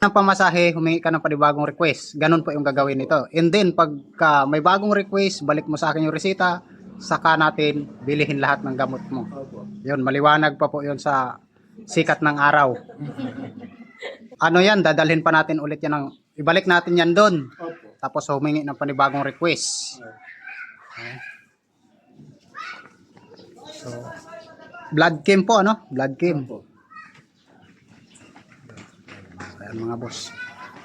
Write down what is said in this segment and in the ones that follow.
Ng pamasahe, humingi ka ng panibagong request. Ganun po yung gagawin nito. And then, pagka may bagong request, balik mo sa akin yung resita, saka natin bilihin lahat ng gamot mo. Yun, maliwanag pa po yun sa sikat ng araw. Ano yan, dadalhin pa natin ulit yan ibalik natin yan doon. Tapos humingi ng panibagong request. So, blood chem po, ano? Blood chem. Ayan mga boss.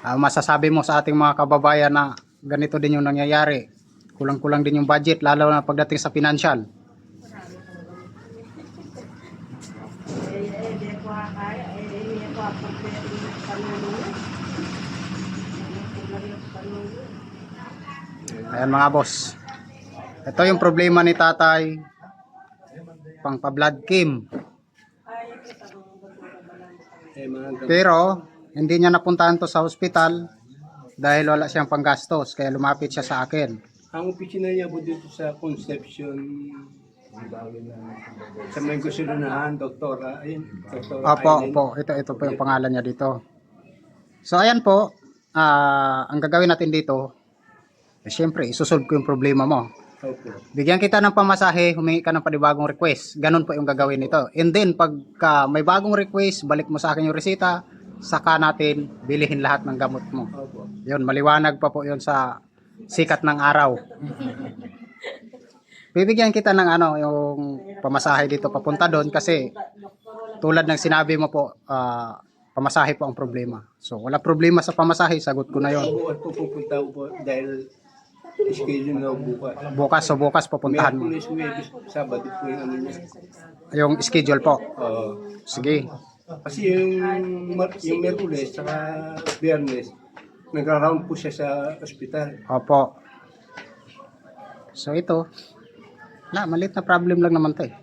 Masasabi mo sa ating mga kababayan na ganito din yung nangyayari. Kulang-kulang din yung budget, lalo na pagdating sa financial. Ayan mga boss. Ito yung problema ni tatay. Pang pa-blood chem. Pero hindi niya napuntahan to sa ospital dahil wala siyang panggastos, kaya lumapit siya sa akin. Ang opisina niya po dito sa Concepcion, sa may gusulunahan, Doktora. Ayun, Doktora Opo. Ito po yung pangalan niya dito. So ayan po, ang gagawin natin dito, siyempre isusolve ko yung problema mo. Opo. Bigyan kita ng pamasahe, humingi ka ng panibagong request. Ganun po yung gagawin nito. And then, pagka may bagong request, balik mo sa akin yung resita, saka natin bilihin lahat ng gamot mo. Opo. Yun, maliwanag pa po yun sa sikat ng araw. Bibigyan kita ng yung pamasahe dito papunta doon kasi tulad ng sinabi mo po, pamasahe po ang problema. So, wala problema sa pamasahe, sagot ko na yon. Bukas po pupunta po dahil schedule na bukas. Bukas pupuntahan mo. Merkulis, Sabado po yung ano niya. Yung schedule po. Oo. Sige. Kasi yung Merkulis saka Biyernes, nagra-round po siya sa ospital. Opo. So ito, maliit na problem lang naman 'to eh.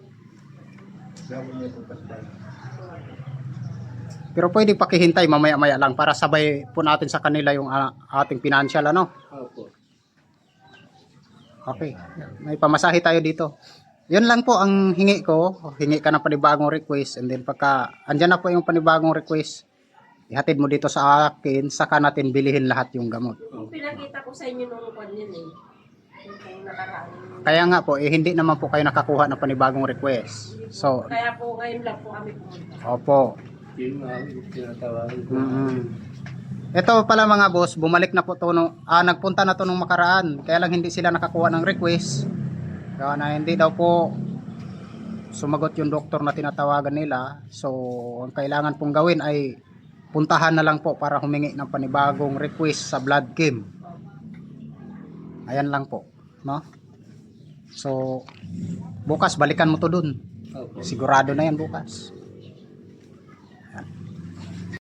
Pero pwede pakihintay mamaya-maya lang para sabay po natin sa kanila yung ating financial Opo. Okay. May pamasahe tayo dito. Yun lang po ang hingi ko. Hingi ka ng panibagong request and then pagka andyan na po yung panibagong request, ihatid mo dito sa akin, saka natin bilihin lahat yung gamot. Pinakita ko sa inyo nung kwan yun eh. Yung nakaraan. Kaya nga po, hindi naman po kayo nakakuha ng panibagong request. So, Kaya po ngayon lang po kami pumunta. opo. Yun nga yung tinatawagin ko. Ito pala mga boss, bumalik na po to nagpunta na to nung makaraan. Kaya lang hindi sila nakakuha ng request. Kaya na hindi daw po sumagot yung doktor na tinatawagan nila. So, ang kailangan pong gawin ay puntahan na lang po para humingi ng panibagong request sa blood chem. Ayan lang po, no? So, bukas balikan mo to dun. Opo. Sigurado na yan bukas. Ayan.